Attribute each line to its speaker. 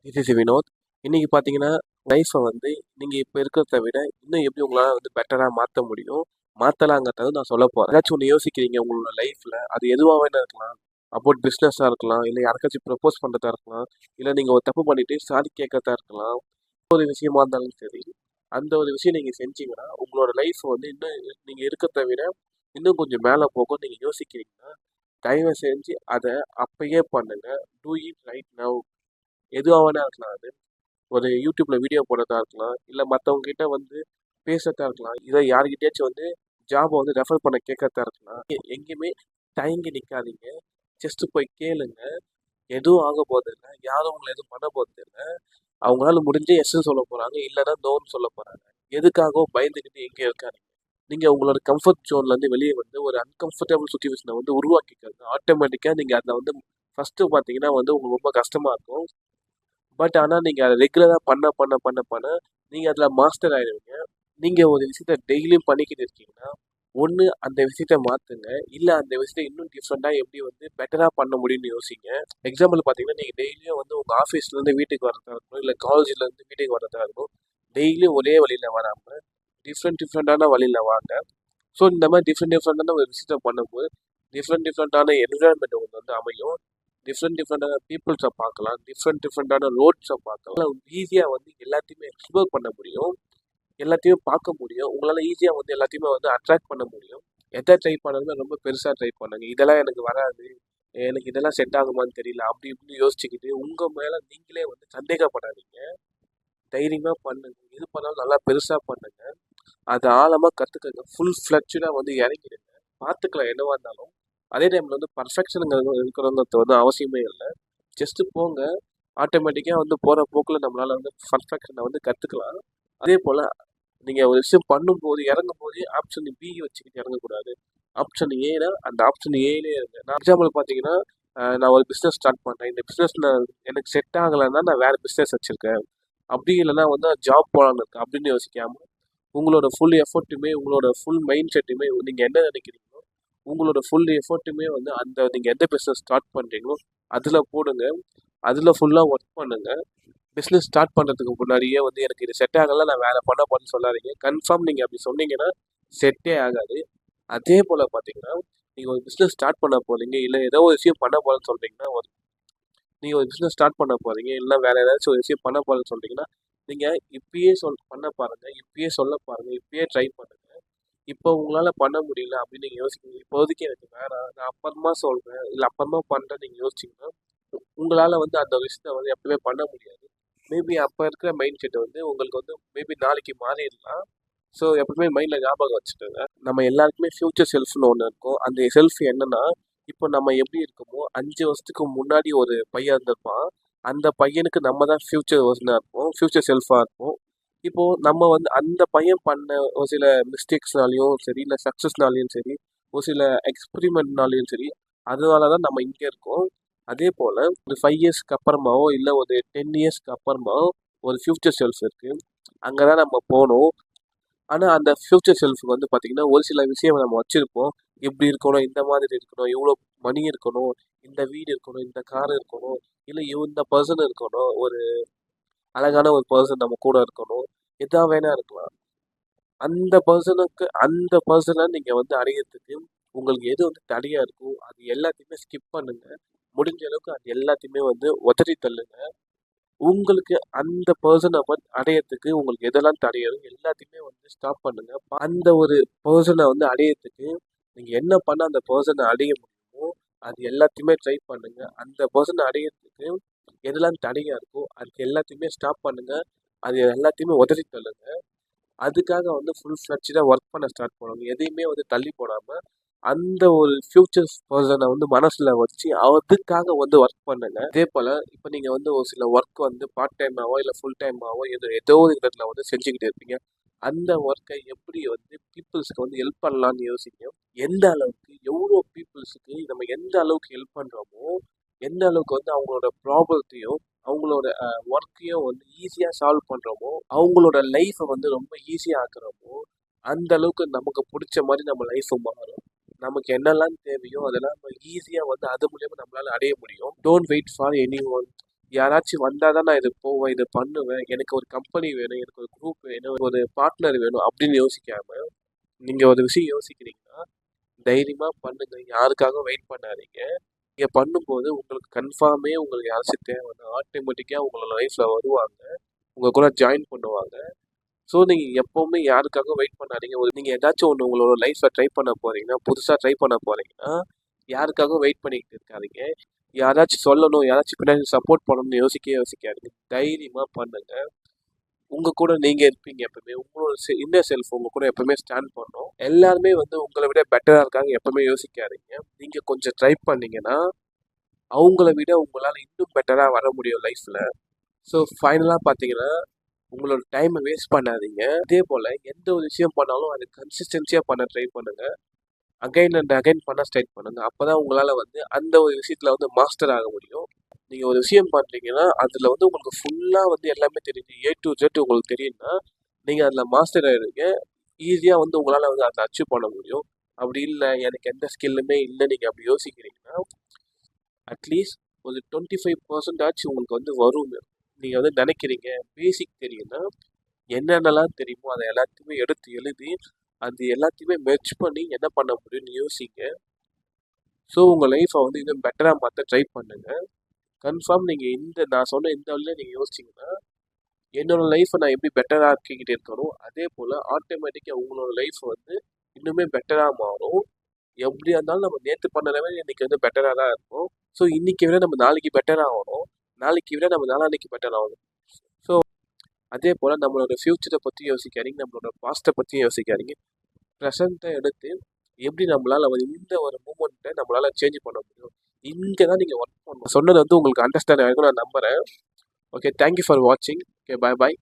Speaker 1: This is Vinod. இன்னைக்கு பார்த்தீங்கன்னா, லைஃப்பை வந்து நீங்கள் இப்போ இருக்கிறத விட இன்னும் எப்படி உங்களால் வந்து பெட்டராக மாற்ற முடியும், மாற்றலாங்கிறத நான் சொல்ல போகிறேன். ஏதாச்சும் ஒன்று யோசிக்கிறீங்க உங்களோட லைஃப்பில், அது எதுவாக வேணா இருக்கலாம். அபவுட் பிஸ்னஸாக இருக்கலாம், இல்லை யாருக்காச்சும் ப்ரப்போஸ் பண்ணுறதா இருக்கலாம், இல்லை நீங்கள் ஒரு தப்பு பண்ணிட்டு சாரி கேட்கறதா இருக்கலாம். ஒரு விஷயமா இருந்தாலும் சரி, அந்த ஒரு விஷயம் நீங்கள் செஞ்சீங்கன்னா உங்களோட லைஃப் வந்து இன்னும் நீங்கள் இருக்கிறத விட இன்னும் கொஞ்சம் மேலே போகும் நீங்கள் யோசிக்கிறீங்கன்னா, தயவு செஞ்சு அதை அப்பயே பண்ணுங்க. Do it right now. எதுவாக வேணா இருக்கலாம். அது ஒரு யூடியூப்ல வீடியோ போடுறதா இருக்கலாம், இல்லை மற்றவங்க கிட்ட வந்து பேசுறதா இருக்கலாம், இதை யாருக்கிட்டேயாச்சும் வந்து ஜாபை வந்து ரெஃபர் பண்ண கேட்கறதா இருக்கலாம். எங்கேயுமே தயங்கி நிற்காதீங்க. ஜஸ்ட் போய் கேளுங்க. எதுவும் ஆக போகிறது இல்லை, யாரும் உங்களை எதுவும் பண்ண போகிறது இல்லை. அவங்களால முடிஞ்சு எஸ்ன்னு சொல்ல போகிறாங்க, இல்லைன்னா நோன்னு சொல்ல போகிறாங்க. எதுக்காகவும் பயந்துக்கிட்டு எங்கே இருக்காதீங்க. நீங்கள் உங்களோட கம்ஃபர்ட் ஜோன்லேருந்து வெளியே வந்து ஒரு அன்கம்ஃபர்டபுள் சுச்சுவேஷனை வந்து உருவாக்கிக்கிறது ஆட்டோமேட்டிக்காக நீங்கள் அதில் வந்து ஃபஸ்ட்டு பார்த்தீங்கன்னா வந்து உங்களுக்கு ரொம்ப கஷ்டமாக இருக்கும். பட் ஆனால் நீங்கள் அதை ரெகுலராக பண்ண பண்ண பண்ண பண்ண நீங்கள் அதில் மாஸ்டர் ஆகிடுவீங்க. நீங்கள் ஒரு விஷயத்த டெய்லியும் பண்ணிக்கிட்டு இருக்கீங்கன்னா, ஒன்று அந்த விஷயத்த மாற்றுங்க, இல்லை அந்த விஷயத்த இன்னும் டிஃப்ரெண்ட்டாக எப்படி வந்து பெட்டராக பண்ண முடியும்னு யோசிங்க. எக்ஸாம்பிள் பார்த்தீங்கன்னா, நீங்கள் டெய்லியும் வந்து உங்கள் ஆஃபீஸ்லேருந்து வீட்டுக்கு வரதா இருக்கணும், இல்லை காலேஜ்லேருந்து வீட்டுக்கு வரதா இருக்கும். டெய்லியும் ஒரே வழியில் வராமல் டிஃப்ரெண்டான வழியில் வாங்க. ஸோ இந்த மாதிரி டிஃப்ரெண்டான ஒரு விஷயத்த பண்ணும்போது டிஃப்ரெண்டான என்விரான்மெண்ட் உங்களுக்கு வந்து அமையும். டிஃப்ரெண்டான பீப்புள்ஸை பார்க்கலாம், டிஃப்ரெண்டான ரோட்ஸை பார்க்கலாம். ஈஸியாக வந்து எல்லாத்தையுமே எக்ஸ்ப்ளோர் பண்ண முடியும், எல்லாத்தையும் பார்க்க முடியும். உங்களால் ஈஸியாக வந்து எல்லாத்தையுமே வந்து அட்ராக்ட் பண்ண முடியும். எதை ட்ரை பண்ணுறதுனா ரொம்ப பெருசாக ட்ரை பண்ணுங்க. இதெல்லாம் எனக்கு வராது, எனக்கு இதெல்லாம் செட் ஆகுமான்னு தெரியல, அப்படி இப்படின்னு யோசிச்சுக்கிட்டு உங்கள் மேலே நீங்களே வந்து சந்தேகப்படாதீங்க. தைரியமாக பண்ணுங்க. எது பண்ணாலும் நல்லா பெருசாக பண்ணுங்க. அதை ஆழமாக கற்றுக்கங்க. ஃபுல் ஃப்ளெட்ஜாக வந்து இறங்கிடுங்க. பார்த்துக்கலாம் என்னவா இருந்தாலும். அதே டைமில் வந்து பர்ஃபெக்ஷனுங்கிறது இருக்கிறவங்கிறது வந்து அவசியமே இல்லை. ஜஸ்ட்டு போங்க. ஆட்டோமேட்டிக்காக வந்து போகிற போக்கில் நம்மளால் வந்து பர்ஃபெக்ஷனை வந்து கற்றுக்கலாம். அதே போல் நீங்கள் ஒரு விஷயம் பண்ணும்போது இறங்கும்போது ஆப்ஷன் பி வச்சுக்கிட்டு இறங்கக்கூடாது. ஆப்ஷன் ஏனா அந்த ஆப்ஷன் ஏலே இருங்க. நான் எக்ஸாம்பிள் பார்த்தீங்கன்னா, நான் ஒரு பிஸ்னஸ் ஸ்டார்ட் பண்ணேன். இந்த பிஸ்னஸில் எனக்கு செட் ஆகலைன்னா நான் வேறு பிஸ்னஸ் வச்சுருக்கேன். அப்படி இல்லைன்னா வந்து ஜாப் போகலான்னு இருக்கேன் அப்படின்னு யோசிக்காமல் உங்களோட ஃபுல் எஃபர்ட்டுமே, உங்களோட ஃபுல் மைண்ட் செட்டுமே நீங்கள் என்ன நினைக்கிறீங்களோ உங்களோட ஃபுல் எஃபர்ட்டுமே வந்து அந்த நீங்கள் எந்த பிஸ்னஸ் ஸ்டார்ட் பண்ணுறீங்களோ அதில் போடுங்க. அதில் ஃபுல்லாக ஒர்க் பண்ணுங்கள். பிஸ்னஸ் ஸ்டார்ட் பண்ணுறதுக்கு முன்னாடியே வந்து எனக்கு இது செட் ஆகலை, நான் வேறு பண்ண போகிறேன்னு சொல்லாதீங்க. கன்ஃபார்ம் நீங்கள் அப்படி சொன்னீங்கன்னா செட்டே ஆகாது. அதே போல் பார்த்தீங்கன்னா, நீங்கள் ஒரு பிஸ்னஸ் ஸ்டார்ட் பண்ண போகிறீங்க, இல்லை ஏதோ ஒரு விஷயம் பண்ண போகிறேன்னு சொல்கிறீங்கன்னா, நீங்கள் ஒரு பிஸ்னஸ் ஸ்டார்ட் பண்ண போகிறீங்க, இல்லை வேறு ஏதாச்சும் ஒரு விஷயம் பண்ண போகிறேன்னு சொல்கிறீங்கன்னா, நீங்கள் இப்பயே பண்ண பாருங்கள், இப்பயே சொல்ல பாருங்கள், இப்பயே ட்ரை பண்ணுங்கள். இப்போ உங்களால் பண்ண முடியல அப்படின்னு நீங்கள் யோசிக்கிறீங்க, இப்போதைக்கு எனக்கு வேணாம், நான் அப்புறமா சொல்கிறேன், இல்லை அப்புறமா பண்ணுறேன் நீங்கள் யோசிச்சிங்கன்னா உங்களால் வந்து அந்த விஷயத்தை வந்து எப்பவுமே பண்ண முடியாது. மேபி அப்போ இருக்கிற மைண்ட் செட் வந்து உங்களுக்கு வந்து மேபி நாளைக்கு மாறிடலாம். ஸோ எப்பவுமே மைண்டில் ஞாபகம் வச்சுக்கோங்க. நம்ம எல்லாருக்குமே ஃப்யூச்சர் செல்ஃப்னு ஒன்று இருக்கும். அந்த செல்ஃப் என்னன்னா, இப்போ நம்ம எப்படி இருக்கோமோ 5 வருஷத்துக்கு முன்னாடி ஒரு பையன் இருந்திருப்பான். அந்த பையனுக்கு நம்ம தான் ஃப்யூச்சர் வெர்ஷனாக இருப்போம், ஃப்யூச்சர் செல்ஃபாக இருப்போம். இப்போது நம்ம வந்து அந்த பையன் பண்ண ஒரு சில மிஸ்டேக்ஸ்னாலையும் சரி, இல்லை சக்ஸஸ்னாலையும் சரி, ஒரு சில எக்ஸ்பிரிமெண்ட்னாலையும் சரி, அதனால தான் நம்ம இங்கே இருக்கோம். அதே போல் ஒரு 5 இயர்ஸ்க்கு அப்புறமாவோ இல்லை ஒரு 10 இயர்ஸ்க்கு அப்புறமாவோ ஒரு ஃப்யூச்சர் செல்ஃப் இருக்குது. அங்கே தான் நம்ம போகணும். ஆனால் அந்த ஃப்யூச்சர் செல்ஃபுக்கு வந்து பார்த்திங்கன்னா ஒரு சில விஷயம் நம்ம வச்சுருப்போம். இப்படி இருக்கணும், இந்த மாதிரி இருக்கணும், இவ்வளோ மணி இருக்கணும், இந்த வீடு இருக்கணும், இந்த கார் இருக்கணும், இல்லை இந்த பர்சன் இருக்கணும், ஒரு அழகான ஒரு பர்சன் நம்ம கூட இருக்கணும், எதா வேணா இருக்கலாம். அந்த பர்சனை நீங்கள் வந்து அடையிறதுக்கு உங்களுக்கு எது வந்து தடையாக இருக்கும் அது எல்லாத்தையுமே ஸ்கிப் பண்ணுங்கள். முடிஞ்ச அளவுக்கு அது எல்லாத்தையுமே வந்து உதறி தள்ளுங்க. உங்களுக்கு அந்த பர்சனை அடையறதுக்கு உங்களுக்கு எதெல்லாம் தடையும் எல்லாத்தையுமே வந்து ஸ்டாப் பண்ணுங்க. அந்த ஒரு பர்சனை வந்து அடையறதுக்கு நீங்கள் என்ன பண்ண அந்த பர்சனை அடைய முடியுமோ அது எல்லாத்தையுமே ட்ரை பண்ணுங்க. அந்த பர்சனை அடையறதுக்கு எதெல்லாம் தடையாக இருக்கோ அதுக்கு எல்லாத்தையுமே ஸ்டாப் பண்ணுங்க. அது எல்லாத்தையுமே உதறி தள்ளுங்க. அதுக்காக வந்து ஃபுல் ஃப்ளெட்ஜாக ஒர்க் பண்ண ஸ்டார்ட் பண்ணுங்க. எதையுமே வந்து தள்ளி போடாமல் அந்த ஒரு ஃப்யூச்சர்ஸ் பர்சனை வந்து மனசில் வச்சு அதுக்காக வந்து ஒர்க் பண்ணுங்க. அதே போல் இப்போ நீங்கள் வந்து ஒரு சில ஒர்க் வந்து பார்ட் டைமாவோ இல்லை ஃபுல் டைமாவோ ஏதோ ஒரு இடத்துல வந்து செஞ்சுக்கிட்டு இருப்பீங்க. அந்த ஒர்க்கை எப்படி வந்து பீப்புள்ஸ்க்கு வந்து ஹெல்ப் பண்ணலான்னு யோசிங்க. எந்த அளவுக்கு எவ்வளோ பீப்புள்ஸுக்கு நம்ம எந்த அளவுக்கு ஹெல்ப் பண்ணுறோமோ, எந்த அளவுக்கு வந்து அவங்களோட ப்ராப்ளத்தையும் அவங்களோட ஒர்க்கையும் வந்து ஈஸியாக சால்வ் பண்ணுறோமோ, அவங்களோட லைஃப்பை வந்து ரொம்ப ஈஸியாக ஆக்குறோமோ, அந்த அளவுக்கு நமக்கு பிடிச்ச மாதிரி நம்ம லைஃப்பை மாறும். நமக்கு என்னெல்லாம் தேவையோ அதெல்லாம் நம்ம ஈஸியாக வந்து அது மூலியமாக நம்மளால் அடைய முடியும். Don't wait for anyone. யாராச்சும் வந்தால் தான் நான் இது போவேன், இது பண்ணுவேன், எனக்கு ஒரு கம்பெனி வேணும், எனக்கு ஒரு குரூப் வேணும், ஒரு பார்ட்னர் வேணும் அப்படின்னு யோசிக்காம நீங்கள் ஒரு விஷயம் யோசிக்கிறீங்கன்னா தைரியமாக பண்ணுங்க. யாருக்காக வெயிட் பண்ணாதீங்க. நீங்கள் பண்ணும்போது உங்களுக்கு கன்ஃபார்மே உங்களுக்கு யாராச்சும் தேவைன்னா ஆட்டோமேட்டிக்காக உங்களோட லைஃப்பில் வருவாங்க, உங்கள் கூட ஜாயின் பண்ணுவாங்க. ஸோ நீங்கள் எப்போவுமே யாருக்காக வெயிட் பண்ணாதீங்க. நீங்கள் ஏதாச்சும் ஒன்று உங்களோட லைஃப்பில் ட்ரை பண்ண போகிறீங்கன்னா, புதுசாக ட்ரை பண்ண போகிறீங்கன்னா யாருக்காக வெயிட் பண்ணிக்கிட்டு இருக்காதீங்க. யாராச்சும் சொல்லணும், யாராச்சும் பின்னாடி சப்போர்ட் பண்ணணும்னு யோசிக்காதீங்க. தைரியமாக பண்ணுங்க. உங்கள் கூட நீங்கள் இருப்பீங்க எப்பவுமே. உங்களோட இன்னர் செல்ஃப் உங்கள் கூட எப்பவுமே ஸ்டாண்ட் பண்ணணும். எல்லாருமே வந்து உங்களை விட பெட்டராக இருக்காங்க எப்பவுமே யோசிக்காதீங்க. நீங்கள் கொஞ்சம் ட்ரை பண்ணீங்கன்னா அவங்கள விட உங்களால் இன்னும் பெட்டராக வர முடியும் லைஃப்பில். ஸோ ஃபைனலாக பார்த்தீங்கன்னா உங்களோட டைமை வேஸ்ட் பண்ணாதீங்க. இதே போல் எந்த ஒரு விஷயம் பண்ணாலும் அது கன்சிஸ்டன்சியாக பண்ண ட்ரை பண்ணுங்கள். அகைன் அண்ட் அகைன் பண்ண ஸ்டார்ட் பண்ணுங்கள். அப்போ தான் உங்களால் வந்து அந்த ஒரு விஷயத்தில் வந்து மாஸ்டர் ஆக முடியும். நீங்கள் ஒரு விஷயம் பண்ணுறீங்கன்னா அதில் வந்து உங்களுக்கு ஃபுல்லாக வந்து எல்லாமே தெரியுது, A to Z உங்களுக்கு தெரியும்னா நீங்கள் அதில் மாஸ்டர் ஆகிடுங்க. ஈஸியாக வந்து உங்களால் வந்து அதை அச்சீவ் பண்ண முடியும். அப்படி இல்லை எனக்கு எந்த ஸ்கில்லுமே இல்லை நீங்கள் அப்படி யோசிக்கிறீங்கன்னா அட்லீஸ்ட் ஒரு 25% உங்களுக்கு வந்து வரும். நீங்கள் வந்து நினைக்கிறீங்க பேசிக் தெரியும்னா என்னென்னலாம் தெரியுமோ அதை எல்லாத்தையுமே எடுத்து எழுதி அது எல்லாத்தையுமே மெர்ஜ் பண்ணி என்ன பண்ண முடியும்னு யோசிங்க. ஸோ உங்கள் லைஃப்பை வந்து இன்னும் பெட்டராக மாற்ற ட்ரை பண்ணுங்கள். கன்ஃபார்ம் நீங்கள் நான் சொன்ன இந்த வழியில் நீங்கள் யோசிச்சிங்கன்னா என்னோடய லைஃப்பை நான் எப்படி பெட்டராக ஆக்கிக்கிட்டு இருக்கணும், அதே போல் ஆட்டோமேட்டிக்காக உங்களோட லைஃப் வந்து இன்னுமே பெட்டராக மாறும். எப்படியா இருந்தாலும் நம்ம நேற்று பண்ணதவே இன்றைக்கி வந்து பெட்டராக தான் இருக்கும். ஸோ இன்றைக்கி விட நம்ம நாளைக்கு பெட்டராக ஆகணும், நாளைக்கு விட நம்ம நாளான்னைக்கு பெட்டர் ஆகணும். ஸோ அதே போல் நம்மளோட ஃப்யூச்சரை பற்றி யோசிக்காதீங்க, நம்மளோட பாஸ்ட்டை பற்றியும் யோசிக்காதீங்க. ப்ரெசண்ட்டை எடுத்து எப்படி நம்மளால் இந்த ஒரு மூமெண்ட்டை நம்மளால் சேஞ்ச் பண்ண முடியும், இங்கே தான் நீங்கள் ஒர்க் பண்ணணும். சொன்னது வந்து உங்களுக்கு அண்டர்ஸ்டாண்ட் ஆகிருக்கும் நான் நம்புகிறேன். ஓகே, தேங்க்யூ ஃபார் வாட்சிங். ஓகே, பாய் பாய்.